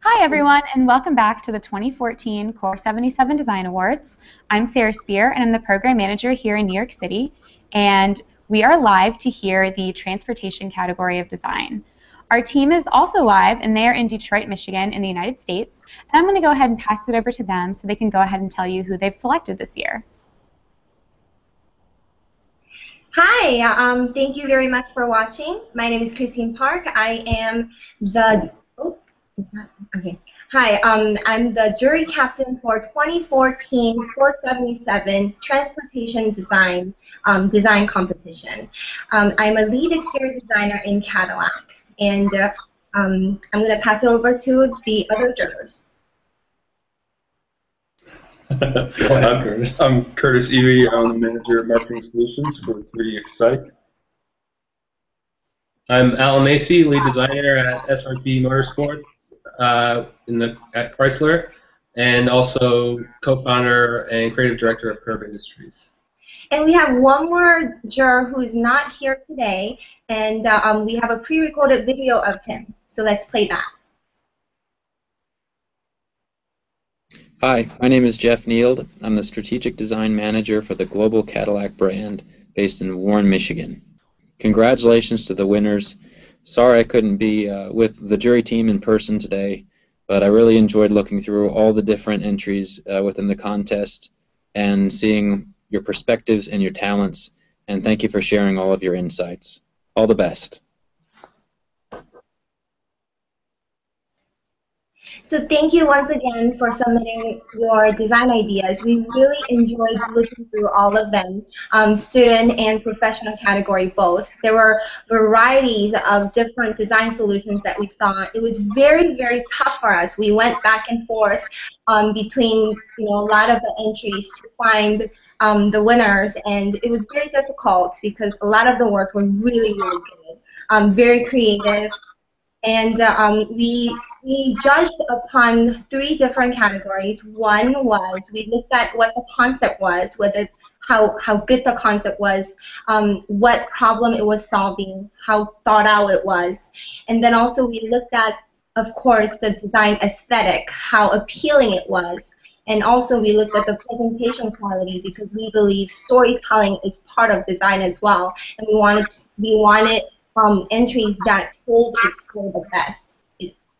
Hi everyone, and welcome back to the 2014 Core 77 Design Awards. I'm Sarah Spear, and I'm the program manager here in New York City, and we are live to hear the transportation category of design. Our team is also live, and they are in Detroit, Michigan in the United States, and I'm going to go ahead and pass it over to them so they can go ahead and tell you who they've selected this year. Hi, thank you very much for watching. My name is Christine Park. I am the Hi, I'm the jury captain for 2014 477 Transportation Design Competition. I'm a lead exterior designer in Cadillac, and I'm going to pass it over to the other jurors. I'm Curtis Evey. I'm the manager of marketing solutions for 3D Excite. I'm Macey, lead designer at SRT Motorsports at Chrysler, and also co-founder and creative director of Curve Industries. And we have one more juror who is not here today, and we have a pre-recorded video of him. So let's play that. Hi, my name is Jeff Nield. I'm the Strategic Design Manager for the global Cadillac brand based in Warren, Michigan. Congratulations to the winners. Sorry I couldn't be with the jury team in person today, but I really enjoyed looking through all the different entries within the contest and seeing your perspectives and your talents, and thank you for sharing all of your insights. All the best. So thank you once again for submitting your design ideas. We really enjoyed looking through all of them, student and professional category both. There were varieties of different design solutions that we saw. It was very, very tough for us. We went back and forth between a lot of the entries to find the winners, and it was very difficult because a lot of the works were really, really good, very creative. And we judged upon 3 different categories. One was we looked at what the concept was, how good the concept was, what problem it was solving, how thought out it was. And then also we looked at, of course, the design aesthetic, how appealing it was. And also we looked at the presentation quality because we believe storytelling is part of design as well. And we wanted entries that told its story the best,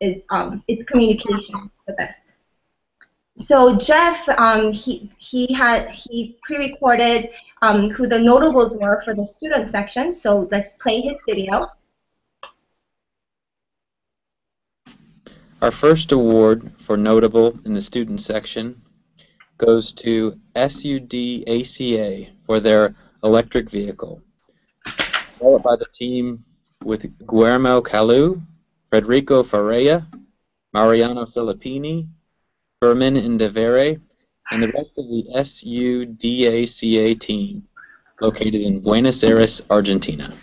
its communication the best. So Jeff, he pre-recorded who the notables were for the student section. So let's play his video. Our first award for notable in the student section goes to SUD-ACA for their electric vehicle, developed by the team with Guillermo Calu, Federico Ferreira, Mariano Filippini, Herman Indevere, and the rest of the SUD-ACA team located in Buenos Aires, Argentina.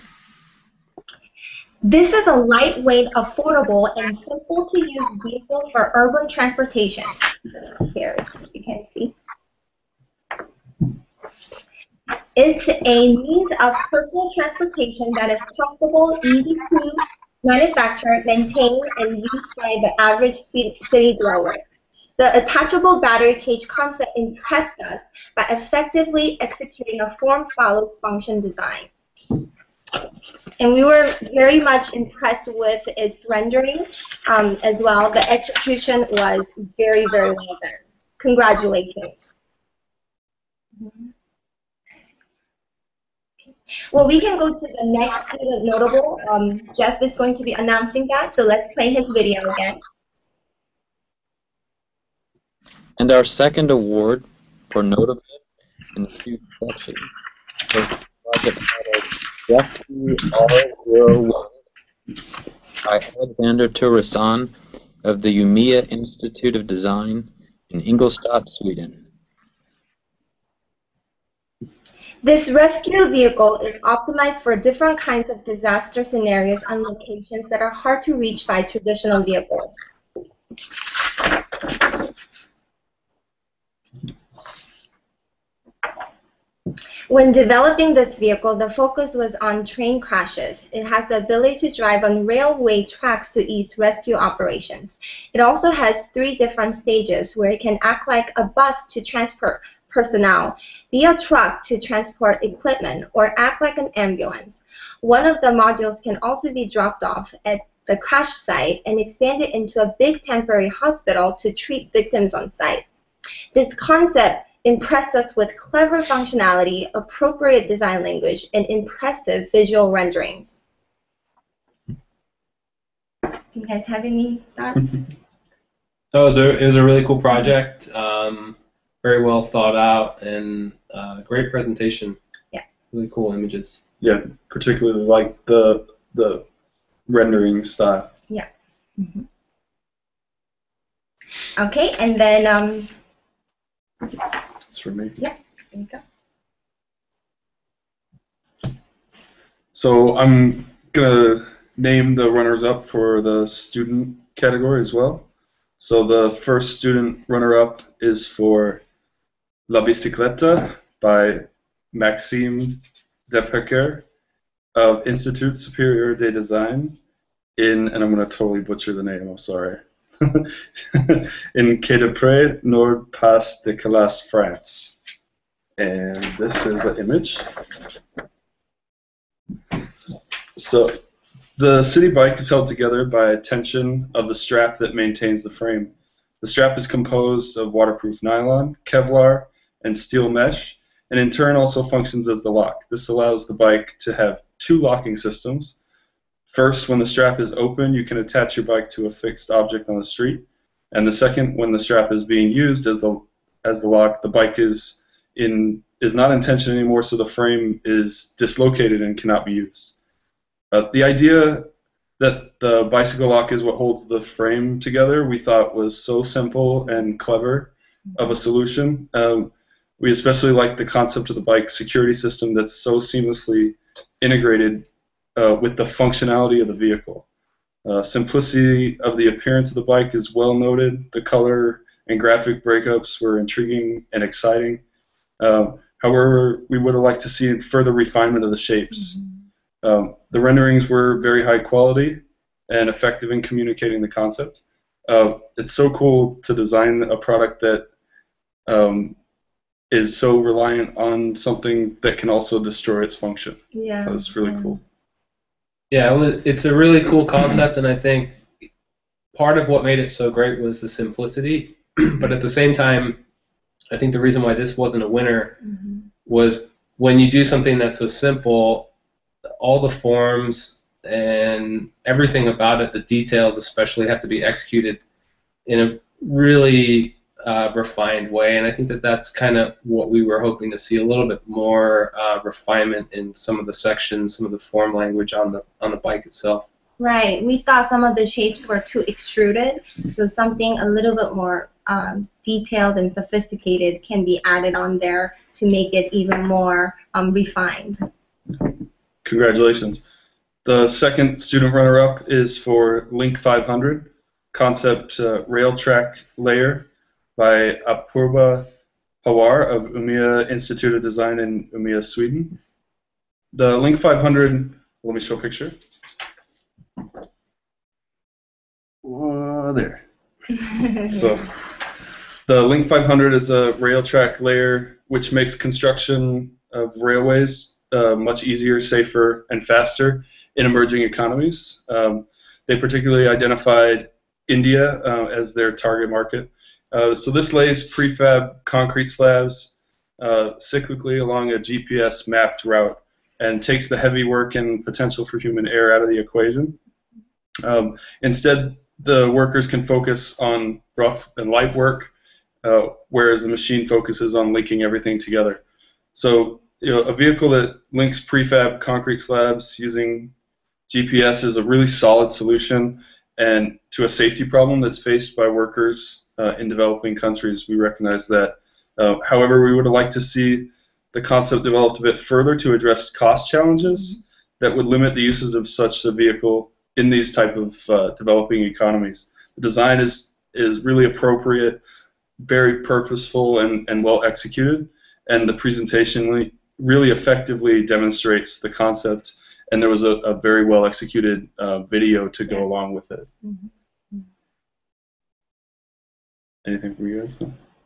This is a lightweight, affordable, and simple-to-use vehicle for urban transportation. Here, you can see. It's a means of personal transportation that is comfortable, easy to manufacture, maintain, and use by the average city dweller. The attachable battery cage concept impressed us by effectively executing a form-follows-function design. And we were very much impressed with its rendering as well. The execution was very, very well done. Congratulations. Well, we can go to the next student notable. Jeff is going to be announcing that, so let's play his video again. And our second award for notable in the student section was the project titled Rescue R01 by Alexander Turesson of the Umeå Institute of Design in Ingolstadt, Sweden. This rescue vehicle is optimized for different kinds of disaster scenarios and locations that are hard to reach by traditional vehicles. When developing this vehicle, the focus was on train crashes. It has the ability to drive on railway tracks to ease rescue operations. It also has 3 different stages where it can act like a bus to transport personnel, be a truck to transport equipment, or act like an ambulance. One of the modules can also be dropped off at the crash site and expanded into a big temporary hospital to treat victims on site. This concept impressed us with clever functionality, appropriate design language, and impressive visual renderings. You guys have any thoughts? So it was a really cool project, very well thought out, and great presentation. Yeah. Really cool images. Yeah, particularly like the rendering style. Yeah. Mm-hmm. Okay, and then That's for me. yeah, there you go. So I'm gonna name the runners-up for the student category as well. So the first student runner-up is for La Bicicleta by Maxime Depecker of Institut Supérieur des Design and I'm going to totally butcher the name, I'm sorry, in Quai de Pré, Nord Pas de Calais, France. And this is an image. So the city bike is held together by a tension of the strap that maintains the frame. The strap is composed of waterproof nylon, Kevlar, and steel mesh, and in turn also functions as the lock. This allows the bike to have 2 locking systems. First, when the strap is open, you can attach your bike to a fixed object on the street, and the second, when the strap is being used as the lock, the bike is not in tension anymore, so the frame is dislocated and cannot be used. The idea that the bicycle lock is what holds the frame together, we thought was so simple and clever of a solution. We especially liked the concept of the bike security system that's so seamlessly integrated with the functionality of the vehicle. Simplicity of the appearance of the bike is well noted. The color and graphic breakups were intriguing and exciting. However, we would have liked to see further refinement of the shapes. The renderings were very high quality and effective in communicating the concept. It's so cool to design a product that is so reliant on something that can also destroy its function. Yeah. So it's really cool. Yeah, it's a really cool concept, and I think part of what made it so great was the simplicity. But at the same time, I think the reason why this wasn't a winner was when you do something that's so simple, all the forms and everything about it, the details especially, have to be executed in a really refined way, and I think that that's kind of what we were hoping to see, a little bit more refinement in some of the sections, some of the form language on the bike itself. Right. We thought some of the shapes were too extruded, so something a little bit more detailed and sophisticated can be added on there to make it even more refined. Congratulations. The second student runner-up is for Link 500, concept rail track layer by Apurva Pawar of Umeå Institute of Design in Umeå, Sweden. The Link 500, let me show a picture. There. So the Link 500 is a rail track layer which makes construction of railways much easier, safer, and faster in emerging economies. They particularly identified India as their target market. So this lays prefab concrete slabs cyclically along a GPS mapped route and takes the heavy work and potential for human error out of the equation. Instead, the workers can focus on rough and light work, whereas the machine focuses on linking everything together. So, a vehicle that links prefab concrete slabs using GPS is a really solid solution, and to a safety problem that's faced by workers in developing countries, we recognize that. However, we would have liked to see the concept developed a bit further to address cost challenges that would limit the uses of such a vehicle in these type of developing economies. The design is really appropriate, very purposeful, and well executed, and the presentation really effectively demonstrates the concept, and there was a very well executed video to go along with it. Anything for you guys?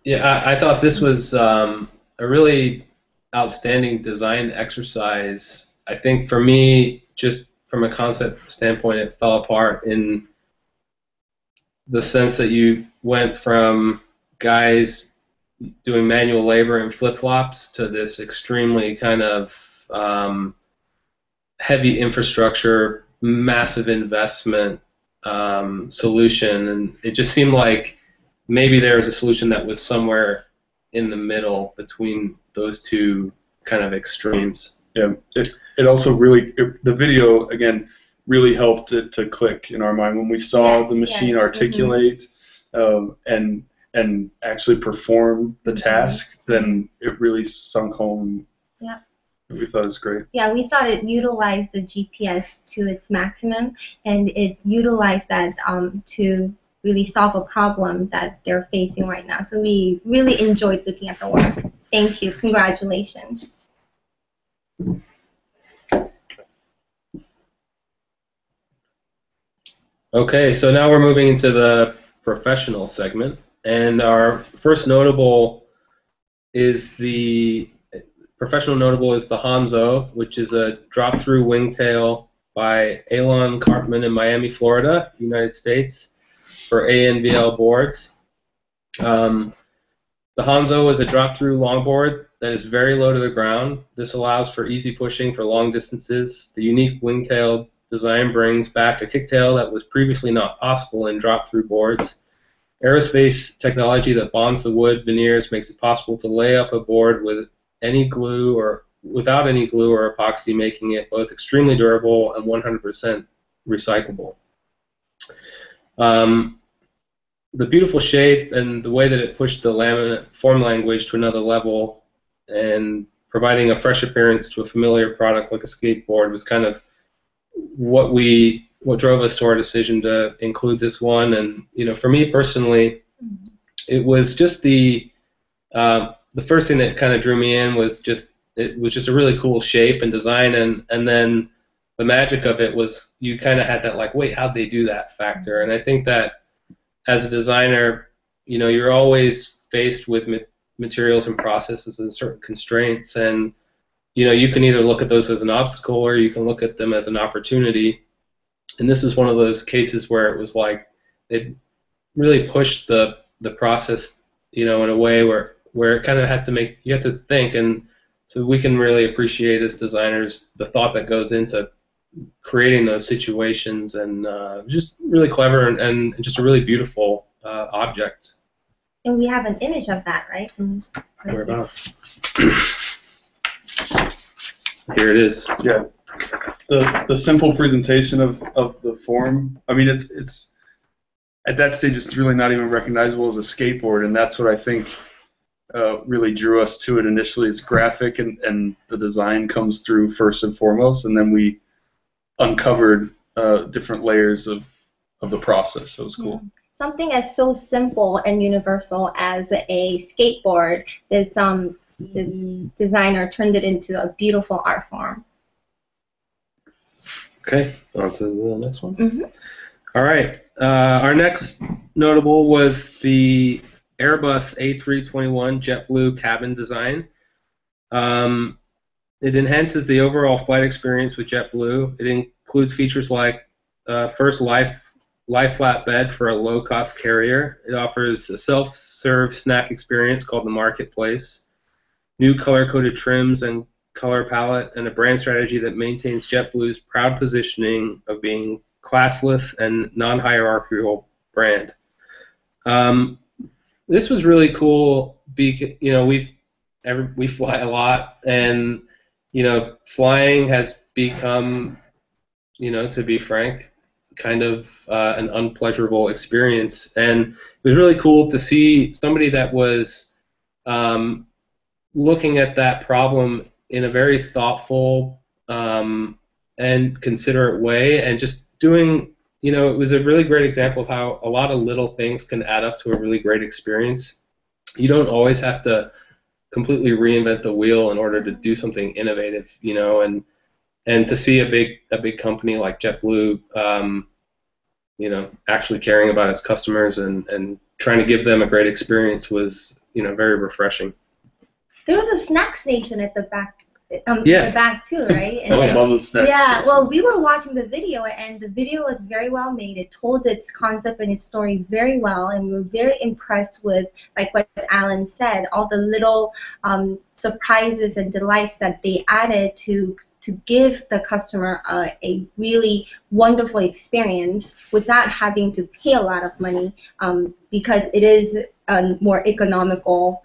Yeah, I thought this was a really outstanding design exercise. I think for me, just from a concept standpoint, it fell apart in the sense that you went from guys doing manual labor and flip-flops to this extremely kind of heavy infrastructure, massive investment solution, and it just seemed like maybe there was a solution that was somewhere in the middle between those two kind of extremes. Yeah, it also really, the video, again, really helped it to click in our mind when we saw the machine articulate and actually perform the task. Then it really sunk home. Yeah. We thought it was great. Yeah, we thought it utilized the GPS to its maximum, and it utilized that to really solve a problem that they're facing right now. So we really enjoyed looking at the work. Thank you. Congratulations. Okay, so now we're moving into the professional segment, and our first notable is the Hanzo, which is a drop-through wingtail by Alon Karpman in Miami, Florida, United States, for ANVL boards. The Hanzo is a drop-through longboard that is very low to the ground. This allows for easy pushing for long distances. The unique wingtail design brings back a kicktail that was previously not possible in drop-through boards. Aerospace technology that bonds the wood veneers makes it possible to lay up a board with any glue or without any glue or epoxy, making it both extremely durable and 100% recyclable. The beautiful shape and the way that it pushed the laminate form language to another level and providing a fresh appearance to a familiar product like a skateboard was kind of what drove us to our decision to include this one. And for me personally, it was just the first thing that kind of drew me in was it was just a really cool shape and design, and then the magic of it was you kind of had that like, wait, how'd they do that factor? And I think that as a designer, you're always faced with materials and processes and certain constraints, and you can either look at those as an obstacle or you can look at them as an opportunity. And this is one of those cases where it was like it really pushed the process, in a way where it kind of had to you had to think, and so we can really appreciate as designers the thought that goes into creating those situations, and just really clever and just a really beautiful object. And we have an image of that, right? Whereabouts? Here it is. Yeah. The simple presentation of the form. I mean, it's at that stage it's really not even recognizable as a skateboard, and that's what I think really drew us to it initially. It's graphic, and the design comes through first and foremost, and then we uncovered different layers of the process. So it was cool. Something as so simple and universal as a skateboard, this designer turned it into a beautiful art form. Okay, on to the next one. All right, our next notable was the Airbus A321 JetBlue cabin design. It enhances the overall flight experience with JetBlue. It includes features like first lie flat bed for a low-cost carrier. It offers a self-serve snack experience called the Marketplace, new color-coded trims and color palette, and a brand strategy that maintains JetBlue's proud positioning of being classless and non-hierarchical brand. This was really cool because we fly a lot, and flying has become, to be frank, kind of an unpleasurable experience, and it was really cool to see somebody that was looking at that problem in a very thoughtful and considerate way, and just doing, it was a really great example of how a lot of little things can add up to a really great experience. You don't always have to completely reinvent the wheel in order to do something innovative, you know, and to see a big company like JetBlue, you know, actually caring about its customers and trying to give them a great experience was, you know, very refreshing. There was a snack station at the back. Yeah. In the back too, right? And I love the snack station. well, we were watching the video, and the video was very well made. It told its concept and its story very well, and we were very impressed with, like what Alan said, all the little surprises and delights that they added to give the customer a really wonderful experience without having to pay a lot of money, because it is a more economical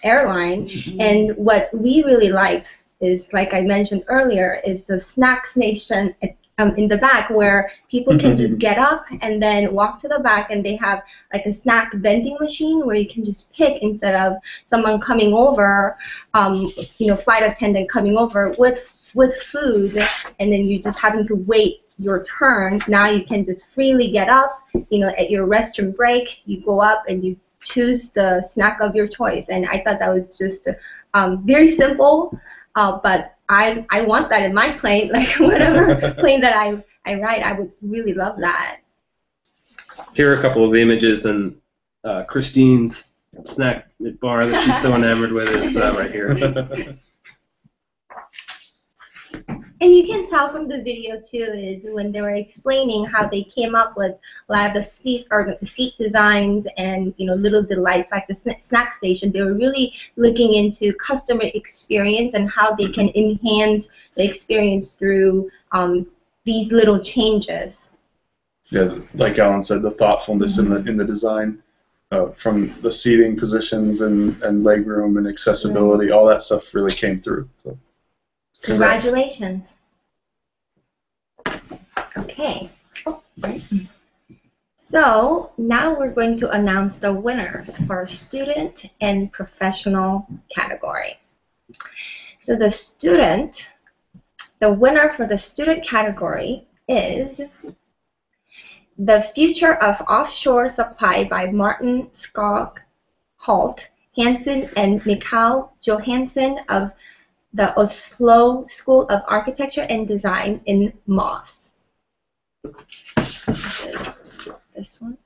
airline. And what we really liked is, like I mentioned earlier, is the snack station in the back, where people can just get up and then walk to the back, and they have like a snack vending machine where you can just pick, instead of someone coming over, you know, flight attendant coming over with food, and then you just having to wait your turn. Now you can just freely get up, you know, at your restroom break, you go up and you choose the snack of your choice. And I thought that was just very simple, but I want that in my plane. Like whatever plane that I ride, I would really love that. Here are a couple of images, and Christine's snack bar that she's so enamored with is right here. And you can tell from the video too, is when they were explaining how they came up with a lot of the seat designs and, you know, little delights like the snack station. They were really looking into customer experience and how they can enhance the experience through these little changes. Yeah, like Alan said, the thoughtfulness in the design, from the seating positions and legroom and accessibility, all that stuff really came through. So. Congratulations. Okay. Oh, sorry. So now we're going to announce the winners for student and professional category. So the winner for the student category is The Future of Offshore Supply by Martin Skog Holt Hansen and Mikael Johansson of the Oslo School of Architecture and Design in Moss. This one.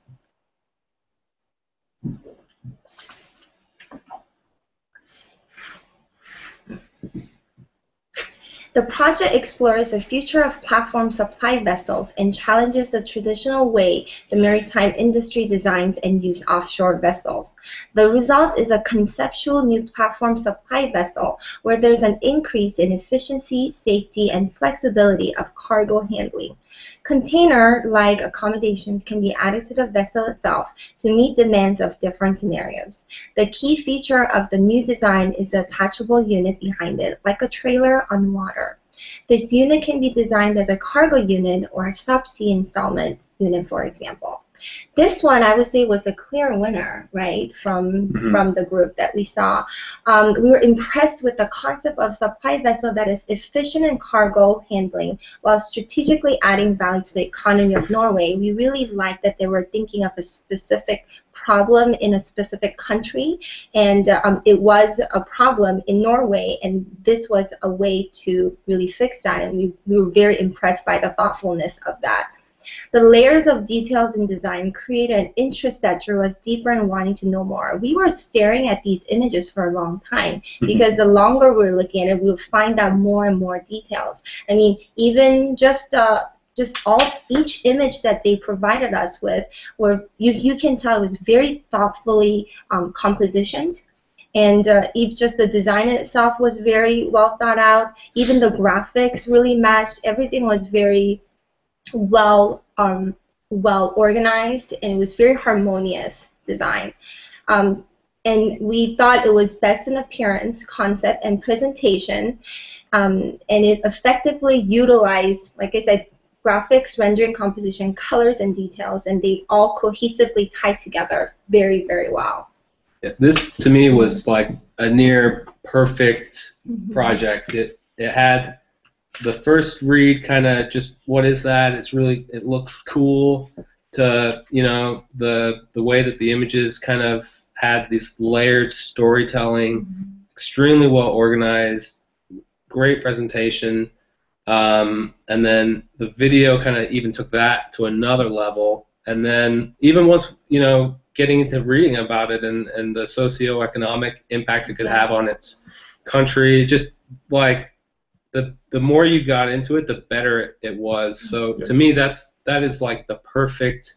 The project explores the future of platform supply vessels and challenges the traditional way the maritime industry designs and uses offshore vessels. The result is a conceptual new platform supply vessel where there's an increase in efficiency, safety, and flexibility of cargo handling. Container-like accommodations can be added to the vessel itself to meet demands of different scenarios. The key feature of the new design is the attachable unit behind it, like a trailer on water. This unit can be designed as a cargo unit or a subsea installment unit, for example. This one, I would say, was a clear winner, right, from the group that we saw. We were impressed with the concept of supply vessel that is efficient in cargo handling while strategically adding value to the economy of Norway. We really liked that they were thinking of a specific problem in a specific country, and it was a problem in Norway, and this was a way to really fix that, and we were very impressed by the thoughtfulness of that. The layers of details in design created an interest that drew us deeper and wanting to know more. We were staring at these images for a long time because the longer we were looking at it, we would find out more and more details. I mean, even just each image that they provided us with, where you can tell it was very thoughtfully compositioned. And even just the design itself was very well thought out. Even the graphics really matched. Everything was very well organized, and it was very harmonious design. And we thought it was best in appearance, concept, and presentation. And it effectively utilized, like I said, graphics, rendering, composition, colors, and details, and they all cohesively tied together very, very well. Yeah, this, to me, was like a near perfect project. It had the first read kind of just, what is that? It looks cool, to, you know, the way that the images kind of had this layered storytelling, extremely well organized, great presentation, and then the video kind of even took that to another level. And then even once, getting into reading about it and the socioeconomic impact it could have on its country, just like the more you got into it, the better it was. So to me, that is like the perfect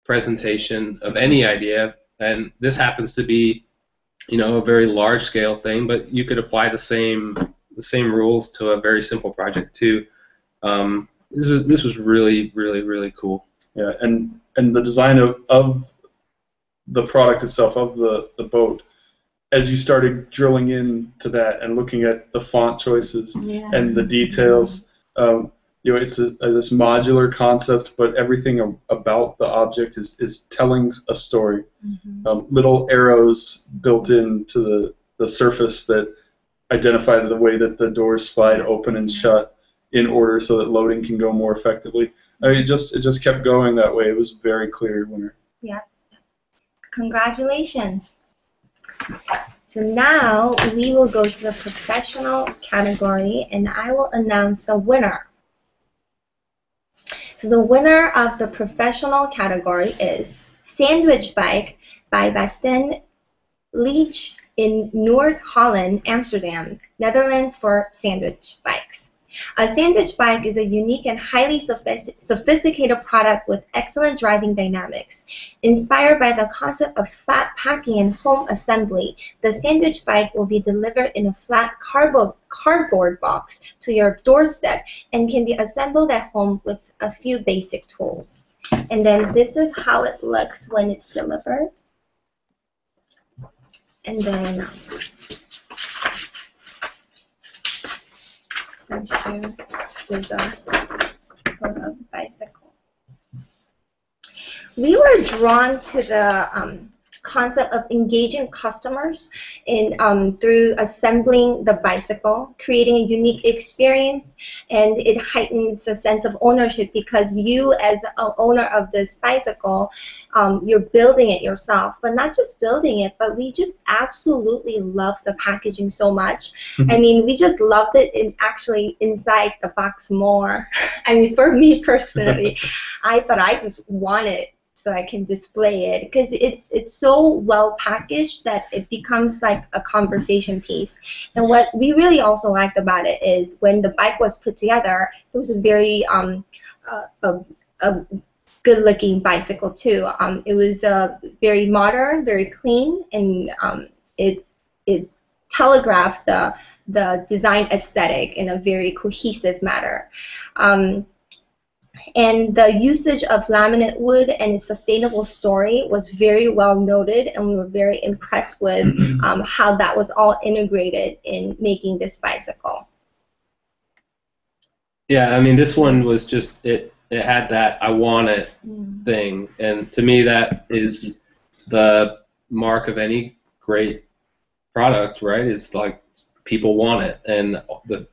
presentation of any idea. And this happens to be, a very large scale thing, but you could apply the same rules to a very simple project too. This was really, really, really cool. Yeah, and the design of the product itself, of the boat, as you started drilling into that and looking at the font choices and the details, it's this modular concept, but everything about the object is telling a story. Little arrows built into the surface that identify the way that the doors slide open and shut in order so that loading can go more effectively. I mean, it just kept going that way. It was very clear winner. Yeah. Congratulations. So now we will go to the professional category, and I will announce the winner. So the winner of the professional category is Sandwich Bike by Basten Leach in Noord-Holland, Amsterdam, Netherlands, for sandwich bikes. A sandwich bike is a unique and highly sophisticated product with excellent driving dynamics. Inspired by the concept of flat packing and home assembly, the sandwich bike will be delivered in a flat cardboard box to your doorstep and can be assembled at home with a few basic tools. And then this is how it looks when it's delivered. And then this is a photo of the bicycle. We were drawn to the concept of engaging customers through assembling the bicycle, creating a unique experience, and it heightens a sense of ownership because you, as an owner of this bicycle, you're building it yourself. But not just building it, but we just absolutely love the packaging so much. I mean, we just loved it actually inside the box more. I mean, for me personally, I thought I just want it so I can display it because it's so well packaged that it becomes like a conversation piece. And what we really also liked about it is when the bike was put together, it was a very a good-looking bicycle too. It was very modern, very clean, and it telegraphed the design aesthetic in a very cohesive manner. And the usage of laminate wood and its sustainable story was very well noted, and we were very impressed with how that was all integrated in making this bicycle. Yeah, I mean, this one was just, it had that I want it thing, and to me that is the mark of any great product, right? It's like people want it, and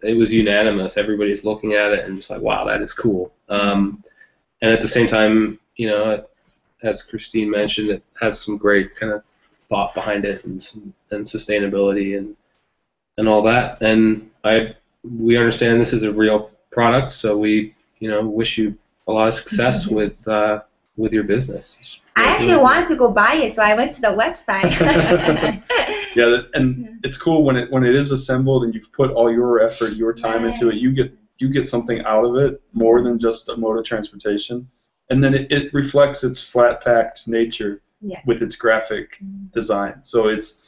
it was unanimous. Everybody's looking at it and just like, wow, that is cool. And at the same time, as Christine mentioned, it has some great kind of thought behind it and sustainability and all that. And we understand this is a real product, so we wish you a lot of success with your business. I actually wanted to go buy it, so I went to the website. Yeah, and it's cool when it is assembled and you've put all your effort, your time into it. You get something out of it more than just a mode of transportation, and then it reflects its flat packed nature with its graphic design. So it's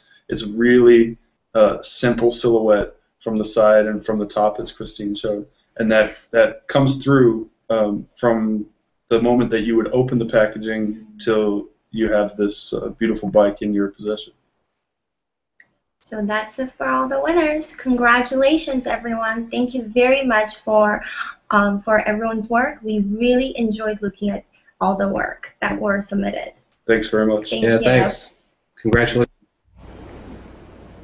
really a simple silhouette from the side and from the top, as Christine showed, and that comes through from the moment that you would open the packaging till you have this beautiful bike in your possession. So that's it for all the winners. Congratulations, everyone. Thank you very much for everyone's work. We really enjoyed looking at all the work that were submitted. Thanks very much. Thank you. Thanks. Congratulations.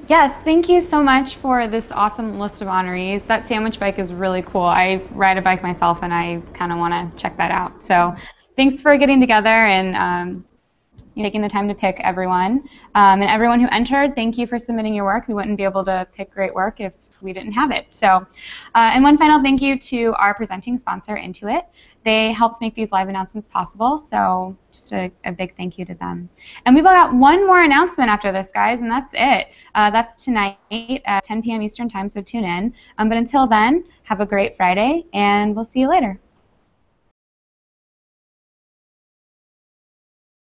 Yes, thank you so much for this awesome list of honorees. That sandwich bike is really cool. I ride a bike myself, and I kind of want to check that out. So thanks for getting together and taking the time to pick everyone. And everyone who entered, thank you for submitting your work. We wouldn't be able to pick great work if we didn't have it. So, and one final thank you to our presenting sponsor, Intuit. They helped make these live announcements possible, so just a big thank you to them. And we've got one more announcement after this, guys, and that's it. That's tonight at 10 p.m. Eastern Time, so tune in. But until then, have a great Friday, and we'll see you later.